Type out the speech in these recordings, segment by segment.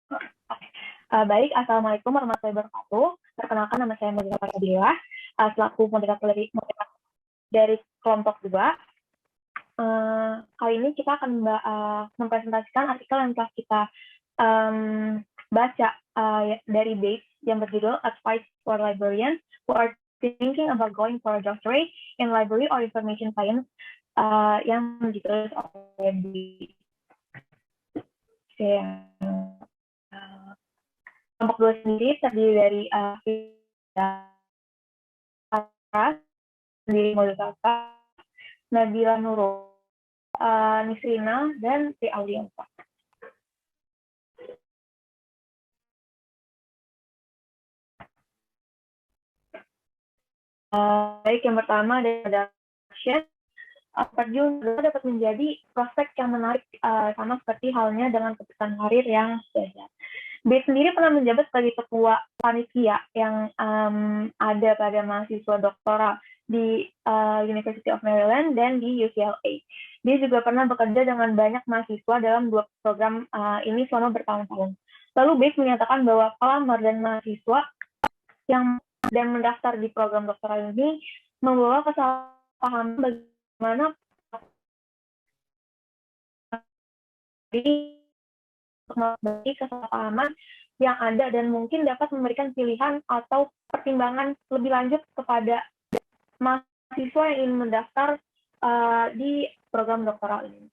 Oke. Baik, Assalamualaikum warahmatullahi wabarakatuh. Perkenalkan, nama saya Murina Faradila, selaku moderator dari kelompok 2. Kali ini kita akan mempresentasikan artikel yang telah kita baca dari Bates yang berjudul Advice for Librarians Who Are Thinking About Going for a Doctorate in Library or Information Science, yang ditulis oleh kelompok 2 sendiri terdiri dari sendiri Modusaka, Nabila Nurul, Nisrina, dan Tri Auliansa. Baik, yang pertama adalah terjun dapat menjadi prospek yang menarik, sama seperti halnya dengan keputusan karir yang sejajar. Bates sendiri pernah menjabat sebagai ketua panitia yang ada pada mahasiswa doktoral di University of Maryland dan di UCLA. Dia juga pernah bekerja dengan banyak mahasiswa dalam 2 program ini selama bertahun-tahun. Lalu Bates menyatakan bahwa pelamar dan mahasiswa yang mendaftar di program doktoral ini membawa kesalahpahaman bagaimana memiliki kesalahpahaman yang ada dan mungkin dapat memberikan pilihan atau pertimbangan lebih lanjut kepada mahasiswa yang ingin mendaftar di program doktoral ini.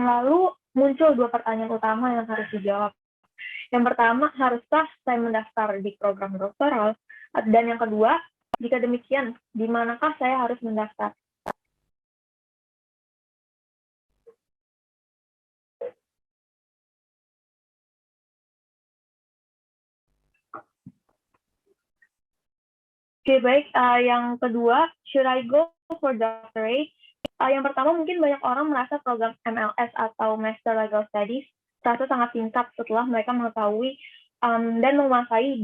Lalu muncul 2 pertanyaan utama yang harus dijawab. Yang pertama, haruskah saya mendaftar di program doktoral? Dan yang kedua, jika demikian, di manakah saya harus mendaftar? Oke, baik. Yang kedua, should I go for doctorate? Yang pertama, mungkin banyak orang merasa program MLS atau Master Legal Studies terasa sangat singkat setelah mereka mengetahui dan menguasai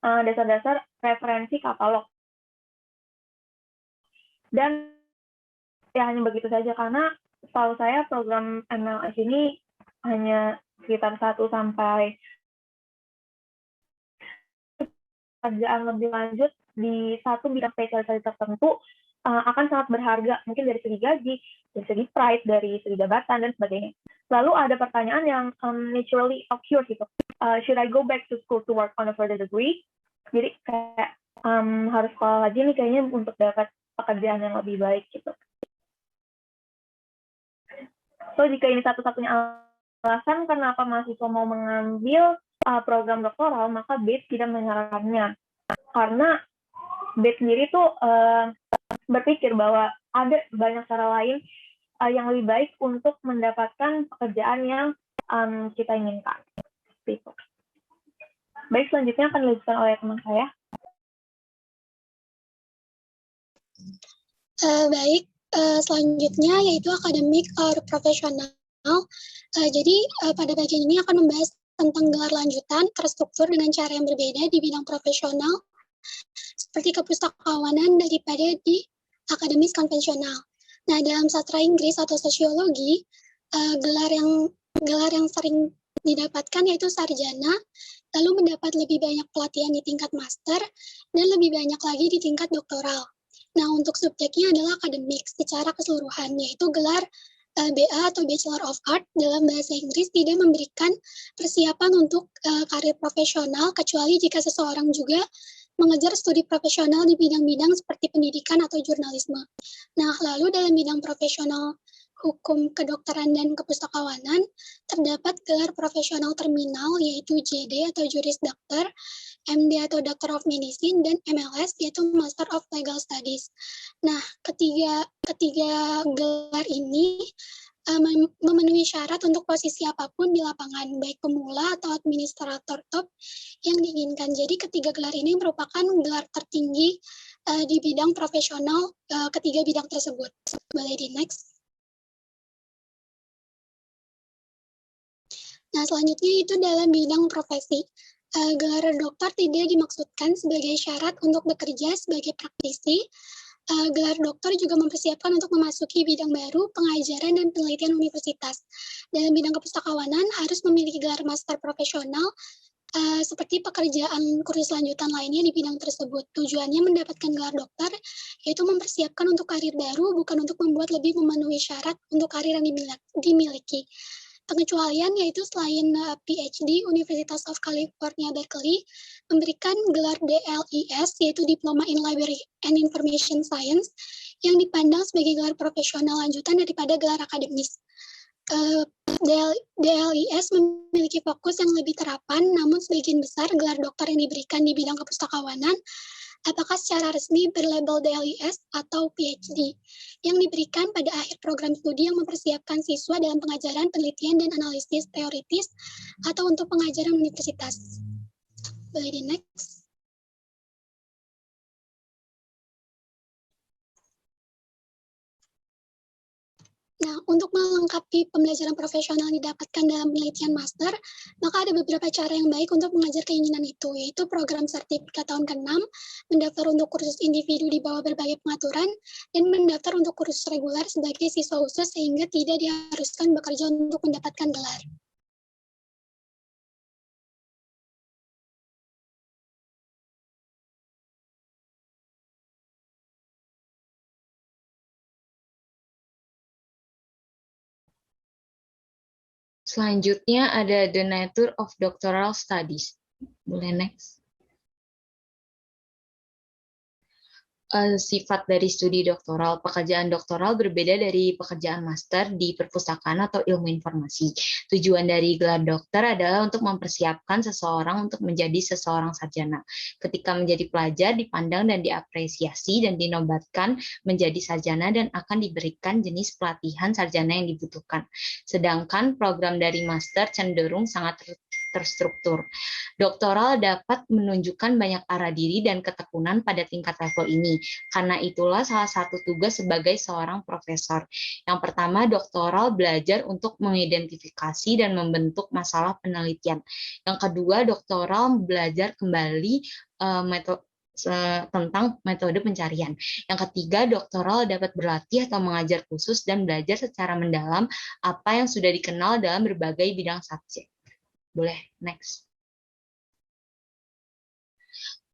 dasar-dasar referensi katalog. Dan ya hanya begitu saja, karena setahu saya program MLS ini hanya sekitar 1 sampai pekerjaan lebih lanjut di satu bidang spesialisasi tertentu akan sangat berharga, mungkin dari segi gaji, dari segi price, dari segi jabatan, dan sebagainya. Lalu ada pertanyaan yang naturally occurs gitu. Should I go back to school to work on a further degree? Jadi kayak harus sekolah lagi nih kayaknya untuk dapat pekerjaan yang lebih baik gitu. So jika ini satu-satunya alasan kenapa mahasiswa mau mengambil program doktoral, maka Bates tidak menyarankannya. Karena Bates sendiri tuh berpikir bahwa ada banyak cara lain yang lebih baik untuk mendapatkan pekerjaan yang kita inginkan. Gitu. Baik, selanjutnya akan dilanjutkan oleh teman saya. Baik, selanjutnya yaitu akademik or profesional. Jadi pada bagian ini akan membahas tentang gelar lanjutan terstruktur dengan cara yang berbeda di bidang profesional seperti kepustakawanan daripada di akademis konvensional. Nah, dalam sastra Inggris atau sosiologi, gelar yang sering didapatkan yaitu sarjana, lalu mendapat lebih banyak pelatihan di tingkat master dan lebih banyak lagi di tingkat doktoral. Nah, untuk subjeknya adalah akademik secara keseluruhan, yaitu gelar BA atau Bachelor of Art dalam bahasa Inggris tidak memberikan persiapan untuk karir profesional, kecuali jika seseorang juga mengejar studi profesional di bidang-bidang seperti pendidikan atau jurnalisme. Nah, lalu dalam bidang profesional hukum, kedokteran, dan kepustakawanan, terdapat gelar profesional terminal yaitu JD atau Juris Doctor, MD atau Doctor of Medicine, dan MLS yaitu Master of Legal Studies. Nah, ketiga gelar ini memenuhi syarat untuk posisi apapun di lapangan, baik pemula atau administrator top yang diinginkan. Jadi ketiga gelar ini merupakan gelar tertinggi di bidang profesional ketiga bidang tersebut. Boleh di next. Nah, selanjutnya itu dalam bidang profesi. Gelar doktor tidak dimaksudkan sebagai syarat untuk bekerja sebagai praktisi, Gelar doktor juga mempersiapkan untuk memasuki bidang baru, pengajaran dan penelitian universitas. Dalam bidang kepustakawanan harus memiliki gelar master profesional seperti pekerjaan kursus lanjutan lainnya di bidang tersebut. Tujuannya mendapatkan gelar dokter, yaitu mempersiapkan untuk karir baru, bukan untuk membuat lebih memenuhi syarat untuk karir yang dimiliki. Pengecualian yaitu selain PhD, University of California Berkeley memberikan gelar DLIS, yaitu Diploma in Library and Information Science, yang dipandang sebagai gelar profesional lanjutan daripada gelar akademis. DLIS memiliki fokus yang lebih terapan, namun sebagian besar gelar dokter yang diberikan di bidang kepustakawanan, apakah secara resmi berlabel DLIS atau PhD, yang diberikan pada akhir program studi yang mempersiapkan siswa dalam pengajaran, penelitian, dan analisis teoritis, atau untuk pengajaran universitas. Boleh di next. Nah, untuk melengkapi pembelajaran profesional yang didapatkan dalam penelitian master, maka ada beberapa cara yang baik untuk mengajar keinginan itu, yaitu program sertifikat tahun ke-6, mendaftar untuk kursus individu di bawah berbagai pengaturan, dan mendaftar untuk kursus reguler sebagai siswa khusus sehingga tidak diharuskan bekerja untuk mendapatkan gelar. Selanjutnya ada the nature of doctoral studies. Boleh next. Sifat dari studi doktoral. Pekerjaan doktoral berbeda dari pekerjaan master di perpustakaan atau ilmu informasi. Tujuan dari gelar dokter adalah untuk mempersiapkan seseorang untuk menjadi seseorang sarjana. Ketika menjadi pelajar, dipandang dan diapresiasi dan dinobatkan menjadi sarjana dan akan diberikan jenis pelatihan sarjana yang dibutuhkan. Sedangkan program dari master cenderung sangat terstruktur. Doktoral dapat menunjukkan banyak arah diri dan ketekunan pada tingkat level ini. Karena itulah salah satu tugas sebagai seorang profesor. Yang pertama, doktoral belajar untuk mengidentifikasi dan membentuk masalah penelitian. Yang kedua, doktoral belajar kembali tentang metode pencarian. Yang ketiga, doktoral dapat berlatih atau mengajar khusus dan belajar secara mendalam apa yang sudah dikenal dalam berbagai bidang subjek. Boleh, next.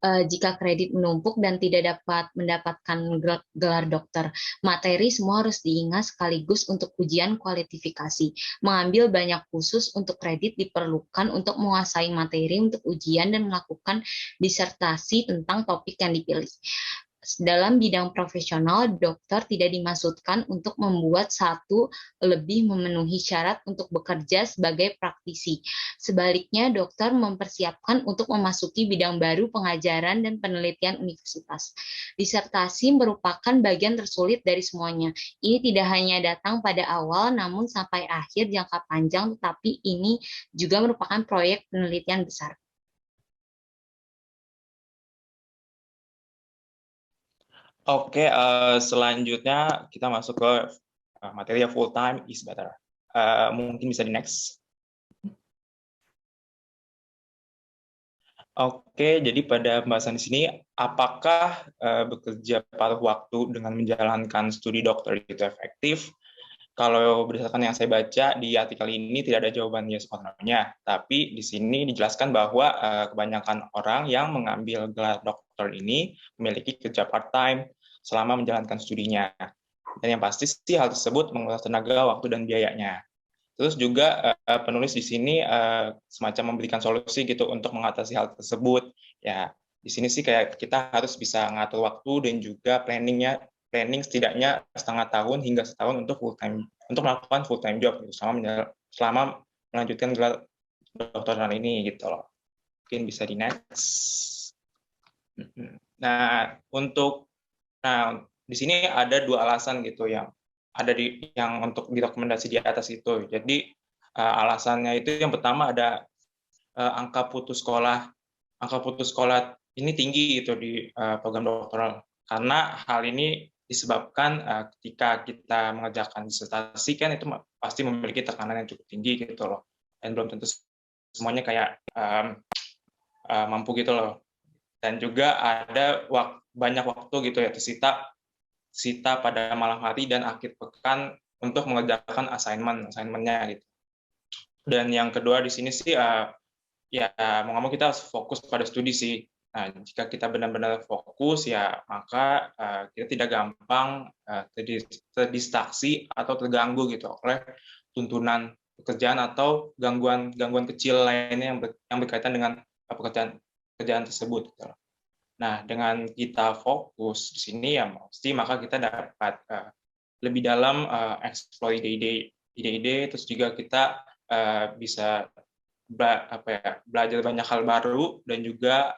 Jika kredit menumpuk dan tidak dapat mendapatkan gelar dokter, materi semua harus diingat sekaligus untuk ujian kualifikasi. Mengambil banyak khusus untuk kredit diperlukan untuk menguasai materi untuk ujian dan melakukan disertasi tentang topik yang dipilih. Dalam bidang profesional, dokter tidak dimaksudkan untuk membuat satu lebih memenuhi syarat untuk bekerja sebagai praktisi. Sebaliknya, dokter mempersiapkan untuk memasuki bidang baru pengajaran dan penelitian universitas. Disertasi merupakan bagian tersulit dari semuanya. Ini tidak hanya datang pada awal, namun sampai akhir jangka panjang, tetapi ini juga merupakan proyek penelitian besar. Oke, selanjutnya kita masuk ke materi full time is better. Mungkin bisa di next. Oke, jadi pada pembahasan di sini, apakah bekerja paruh waktu dengan menjalankan studi dokter itu efektif? Kalau berdasarkan yang saya baca di artikel ini tidak ada jawabannya sepenuhnya, tapi di sini dijelaskan bahwa kebanyakan orang yang mengambil gelar dokter ini memiliki kerja part-time selama menjalankan studinya. Dan yang pasti sih hal tersebut menguras tenaga, waktu, dan biayanya. Terus juga penulis di sini semacam memberikan solusi gitu untuk mengatasi hal tersebut. Ya, di sini sih kayak kita harus bisa ngatur waktu dan juga planning setidaknya setengah tahun hingga setahun untuk melakukan full time job gitu, selama melanjutkan gelar doktoral ini gitu loh. Mungkin bisa di next. Nah, di sini ada dua alasan gitu yang ada untuk direkomendasi di atas itu. Jadi alasannya itu yang pertama ada angka putus sekolah. Angka putus sekolah ini tinggi gitu di program doktoral. Karena hal ini disebabkan ketika kita mengerjakan disertasi kan itu pasti memiliki tekanan yang cukup tinggi gitu loh. Dan belum tentu semuanya kayak mampu gitu loh. Dan juga ada banyak waktu gitu ya tersita sita pada malam hari dan akhir pekan untuk mengerjakan assignment-nya gitu. Dan yang kedua di sini sih ya mau nggak mau kita harus fokus pada studi sih. Nah, jika kita benar-benar fokus ya maka kita tidak gampang terdistraksi atau terganggu gitu oleh tuntunan pekerjaan atau gangguan kecil lainnya yang berkaitan dengan pekerjaan tersebut. Gitu. Nah, dengan kita fokus di sini ya maka kita dapat lebih dalam explore ide-ide, terus juga kita bisa belajar banyak hal baru dan juga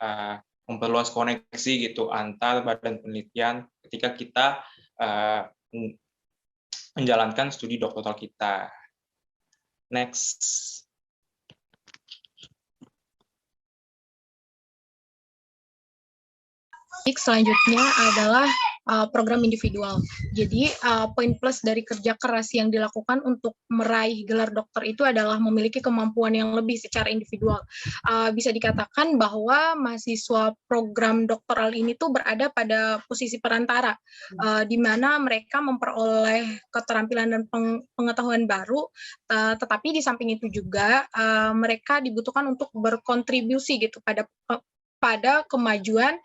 memperluas koneksi gitu antar badan penelitian ketika kita menjalankan studi doktoral kita. Next. Selanjutnya adalah program individual. Jadi poin plus dari kerja keras yang dilakukan untuk meraih gelar dokter itu adalah memiliki kemampuan yang lebih secara individual. Bisa dikatakan bahwa mahasiswa program doktoral ini tuh berada pada posisi perantara, di mana mereka memperoleh keterampilan dan pengetahuan baru, tetapi di samping itu juga mereka dibutuhkan untuk berkontribusi gitu pada kemajuan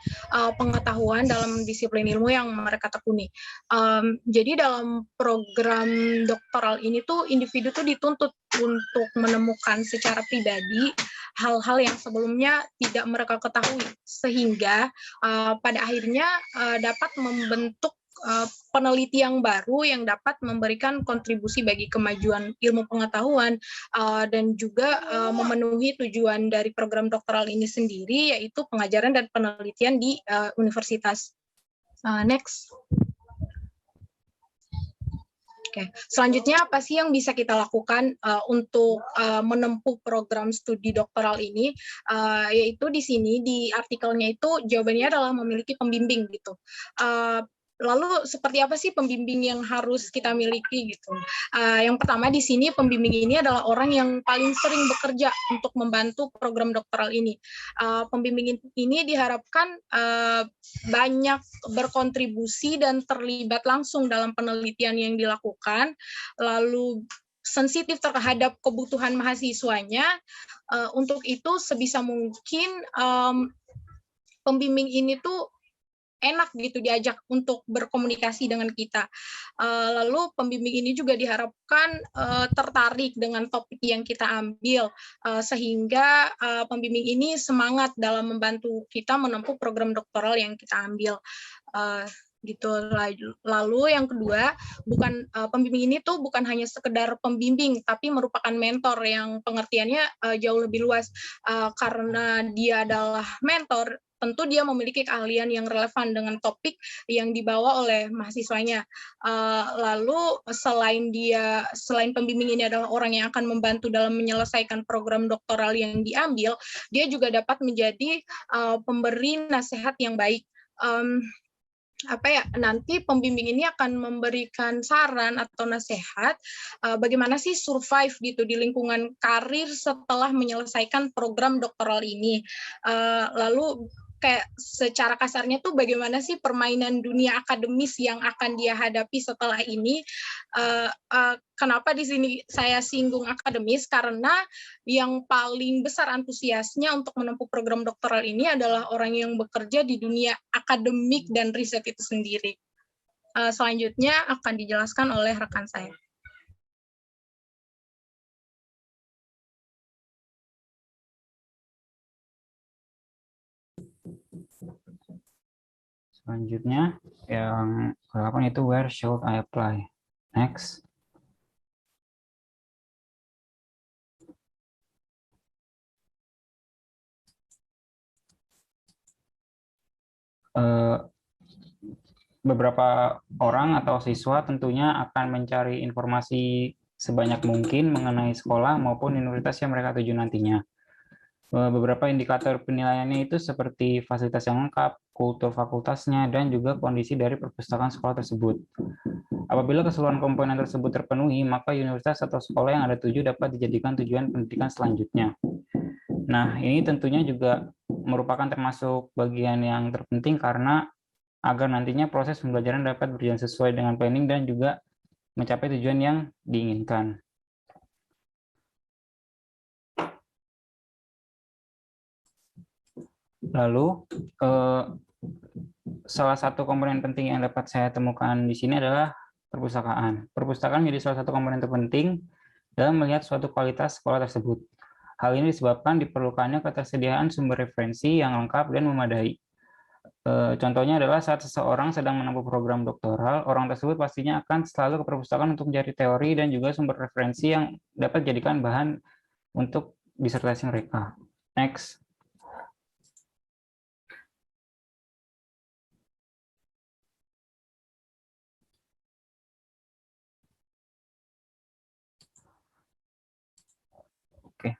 pengetahuan dalam disiplin ilmu yang mereka tekuni. Jadi dalam program doktoral ini tuh individu tuh dituntut untuk menemukan secara pribadi hal-hal yang sebelumnya tidak mereka ketahui, sehingga pada akhirnya dapat membentuk peneliti yang baru yang dapat memberikan kontribusi bagi kemajuan ilmu pengetahuan dan juga memenuhi tujuan dari program doktoral ini sendiri, yaitu pengajaran dan penelitian di universitas. Next. Oke, selanjutnya apa sih yang bisa kita lakukan untuk menempuh program studi doktoral ini? Yaitu di sini di artikelnya itu jawabannya adalah memiliki pembimbing gitu. Lalu seperti apa sih pembimbing yang harus kita miliki gitu? Yang pertama di sini pembimbing ini adalah orang yang paling sering bekerja untuk membantu program doktoral ini. Pembimbing ini diharapkan banyak berkontribusi dan terlibat langsung dalam penelitian yang dilakukan, lalu sensitif terhadap kebutuhan mahasiswanya. Untuk itu sebisa mungkin pembimbing ini tuh enak gitu diajak untuk berkomunikasi dengan kita. Lalu pembimbing ini juga diharapkan tertarik dengan topik yang kita ambil, sehingga pembimbing ini semangat dalam membantu kita menempuh program doktoral yang kita ambil. Gitu. Lalu yang kedua, pembimbing ini tuh bukan hanya sekedar pembimbing, tapi merupakan mentor yang pengertiannya jauh lebih luas. Karena dia adalah mentor, tentu dia memiliki keahlian yang relevan dengan topik yang dibawa oleh mahasiswanya. Lalu selain pembimbing ini adalah orang yang akan membantu dalam menyelesaikan program doktoral yang diambil, dia juga dapat menjadi pemberi nasihat yang baik. Nanti pembimbing ini akan memberikan saran atau nasihat bagaimana sih survive gitu di lingkungan karir setelah menyelesaikan program doktoral ini. Lalu kayak secara kasarnya tuh bagaimana sih permainan dunia akademis yang akan dia hadapi setelah ini. Kenapa di sini saya singgung akademis? Karena yang paling besar antusiasnya untuk menempuh program doktoral ini adalah orang yang bekerja di dunia akademik dan riset itu sendiri. Selanjutnya akan dijelaskan oleh rekan saya. Selanjutnya, yang ke-8 itu where should I apply? Next. Beberapa orang atau siswa tentunya akan mencari informasi sebanyak mungkin mengenai sekolah maupun universitas yang mereka tuju nantinya. Beberapa indikator penilaiannya itu seperti fasilitas yang lengkap, kultur fakultasnya, dan juga kondisi dari perpustakaan sekolah tersebut. Apabila keseluruhan komponen tersebut terpenuhi, maka universitas atau sekolah yang Anda tuju dapat dijadikan tujuan pendidikan selanjutnya. Nah, ini tentunya juga merupakan termasuk bagian yang terpenting karena agar nantinya proses pembelajaran dapat berjalan sesuai dengan planning dan juga mencapai tujuan yang diinginkan. Lalu, salah satu komponen penting yang dapat saya temukan di sini adalah perpustakaan. Perpustakaan menjadi salah satu komponen terpenting dalam melihat suatu kualitas sekolah tersebut. Hal ini disebabkan diperlukannya ketersediaan sumber referensi yang lengkap dan memadai. Contohnya adalah saat seseorang sedang menempuh program doktoral, orang tersebut pastinya akan selalu ke perpustakaan untuk mencari teori dan juga sumber referensi yang dapat dijadikan bahan untuk disertasi mereka. Next. Oke.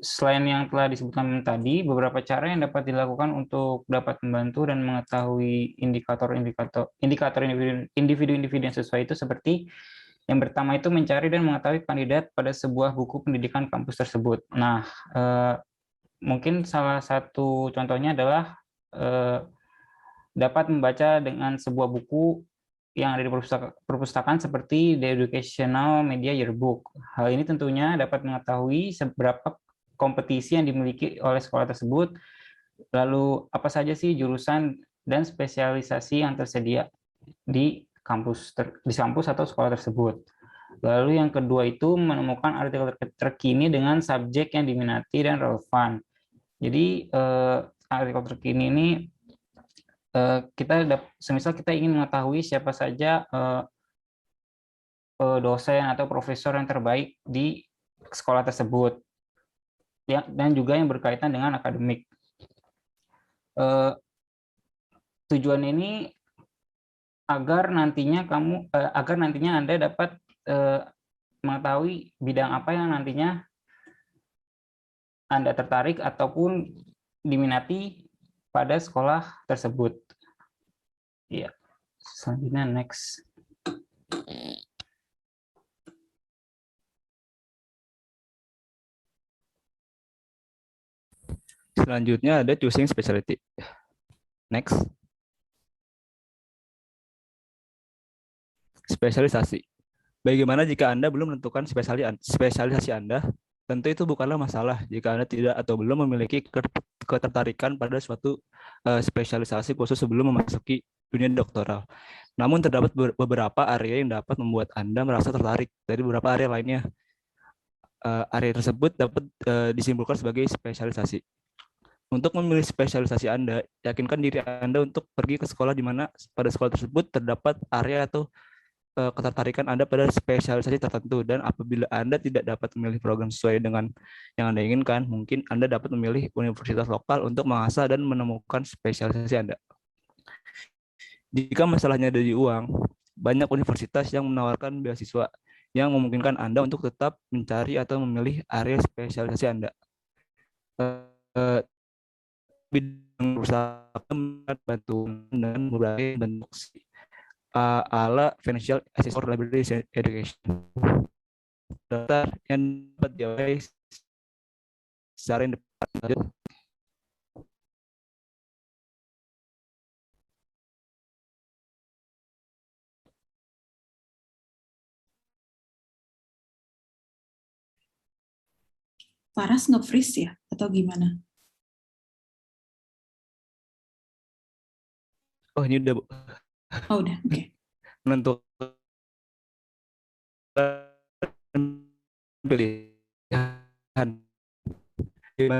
Selain yang telah disebutkan tadi, beberapa cara yang dapat dilakukan untuk dapat membantu dan mengetahui indikator individu-individu yang sesuai itu seperti yang pertama itu mencari dan mengetahui kandidat pada sebuah buku pendidikan kampus tersebut. Nah, mungkin salah satu contohnya adalah dapat membaca dengan sebuah buku yang ada di perpustakaan seperti The Educational Media Yearbook. Hal ini tentunya dapat mengetahui seberapa kompetisi yang dimiliki oleh sekolah tersebut, lalu apa saja sih jurusan dan spesialisasi yang tersedia di kampus atau sekolah tersebut. Lalu yang kedua itu menemukan artikel terkini dengan subjek yang diminati dan relevan. Jadi artikel terkini ini semisal kita ingin mengetahui siapa saja dosen atau profesor yang terbaik di sekolah tersebut, dan juga yang berkaitan dengan akademik. Tujuan ini agar nantinya Anda dapat mengetahui bidang apa yang nantinya Anda tertarik ataupun diminati pada sekolah tersebut. Ya, selanjutnya next. Selanjutnya ada choosing specialty. Next. Spesialisasi. Bagaimana jika Anda belum menentukan spesialisasi Anda? Tentu itu bukanlah masalah jika Anda tidak atau belum memiliki ketertarikan pada suatu spesialisasi khusus sebelum memasuki dunia doktoral. Namun terdapat beberapa area yang dapat membuat Anda merasa tertarik dari beberapa area lainnya. Area tersebut dapat disimpulkan sebagai spesialisasi. Untuk memilih spesialisasi Anda, yakinkan diri Anda untuk pergi ke sekolah di mana pada sekolah tersebut terdapat area atau ketertarikan Anda pada spesialisasi tertentu, dan apabila Anda tidak dapat memilih program sesuai dengan yang Anda inginkan, mungkin Anda dapat memilih universitas lokal untuk mengasah dan menemukan spesialisasi Anda. Jika masalahnya ada di uang, banyak universitas yang menawarkan beasiswa yang memungkinkan Anda untuk tetap mencari atau memilih area spesialisasi Anda. Bidang perusahaan bantuan dan berbagai bentuk ala financial assistance or library education. Daftar yang dapat diawali secara independen. Paras nge-freeze ya atau gimana? Oh, ini udah, Bu. Oh, udah, oke. Menentukan pilihan.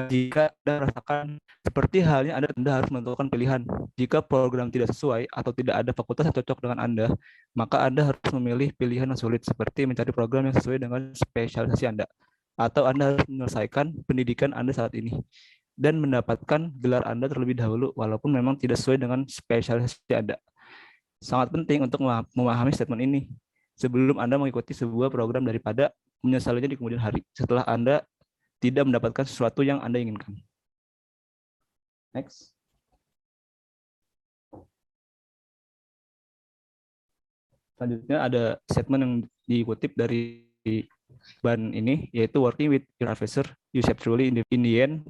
Jika Anda merasakan seperti halnya Anda harus menentukan pilihan. Jika program tidak sesuai atau tidak ada fakultas yang cocok dengan Anda, maka Anda harus memilih pilihan yang sulit seperti mencari program yang sesuai dengan spesialisasi Anda. Atau Anda harus menyelesaikan pendidikan Anda saat ini dan mendapatkan gelar Anda terlebih dahulu walaupun memang tidak sesuai dengan spesialisasi Anda. Sangat penting untuk memahami statement ini sebelum Anda mengikuti sebuah program daripada menyesalinya di kemudian hari setelah Anda tidak mendapatkan sesuatu yang Anda inginkan. Next. Selanjutnya ada statement yang dikutip dari ban ini, yaitu working with your advisor, you have truly in the end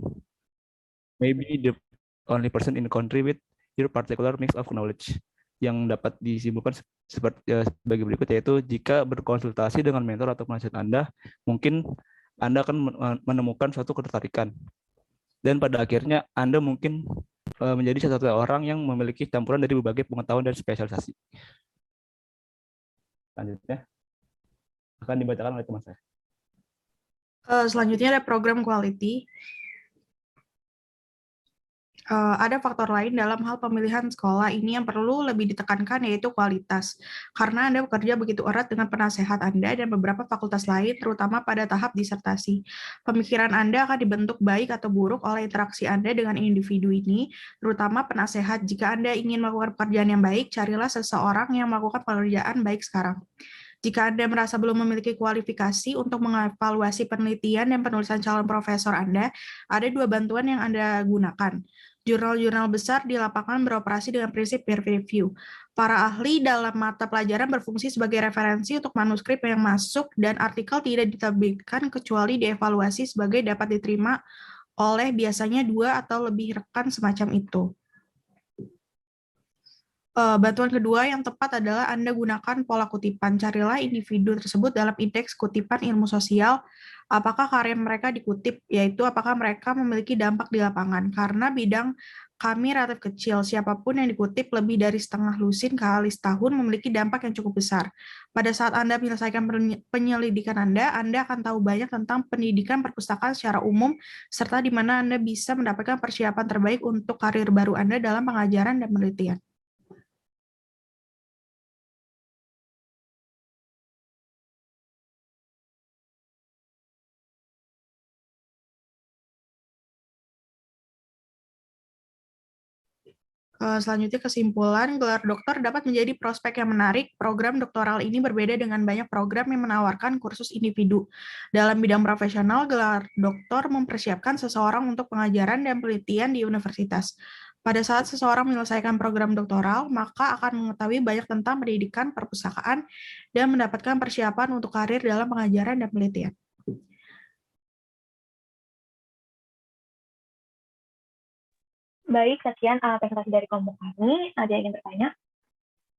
maybe the only person in the country with your particular mix of knowledge. Yang dapat disimpulkan sebagai berikut, yaitu jika berkonsultasi dengan mentor atau penasihat Anda, mungkin Anda akan menemukan suatu ketertarikan. Dan pada akhirnya Anda mungkin menjadi satu orang yang memiliki campuran dari berbagai pengetahuan dan spesialisasi. Selanjutnya akan dibacakan oleh teman saya. Selanjutnya ada program quality. Ada faktor lain dalam hal pemilihan sekolah ini yang perlu lebih ditekankan, yaitu kualitas. Karena Anda bekerja begitu erat dengan penasehat Anda dan beberapa fakultas lain, terutama pada tahap disertasi. Pemikiran Anda akan dibentuk baik atau buruk oleh interaksi Anda dengan individu ini, terutama penasehat. Jika Anda ingin melakukan pekerjaan yang baik, carilah seseorang yang melakukan pekerjaan baik sekarang. Jika Anda merasa belum memiliki kualifikasi untuk mengevaluasi penelitian dan penulisan calon profesor Anda, ada 2 bantuan yang Anda gunakan. Jurnal-jurnal besar di lapangan beroperasi dengan prinsip peer review. Para ahli dalam mata pelajaran berfungsi sebagai referensi untuk manuskrip yang masuk, dan artikel tidak diterbitkan kecuali dievaluasi sebagai dapat diterima oleh biasanya 2 atau lebih rekan semacam itu. Bantuan kedua yang tepat adalah Anda gunakan pola kutipan. Carilah individu tersebut dalam indeks kutipan ilmu sosial. Apakah karya mereka dikutip, yaitu apakah mereka memiliki dampak di lapangan. Karena bidang kami relatif kecil, siapapun yang dikutip lebih dari setengah lusin kali setahun memiliki dampak yang cukup besar. Pada saat Anda menyelesaikan penyelidikan Anda akan tahu banyak tentang pendidikan perpustakaan secara umum, serta di mana Anda bisa mendapatkan persiapan terbaik untuk karir baru Anda dalam pengajaran dan penelitian. Selanjutnya kesimpulan, gelar doktor dapat menjadi prospek yang menarik. Program doktoral ini berbeda dengan banyak program yang menawarkan kursus individu. Dalam bidang profesional, gelar doktor mempersiapkan seseorang untuk pengajaran dan penelitian di universitas. Pada saat seseorang menyelesaikan program doktoral, maka akan mengetahui banyak tentang pendidikan perpustakaan dan mendapatkan persiapan untuk karir dalam pengajaran dan penelitian. Baik, sekian presentasi dari kelompok kami. Ada yang ingin bertanya?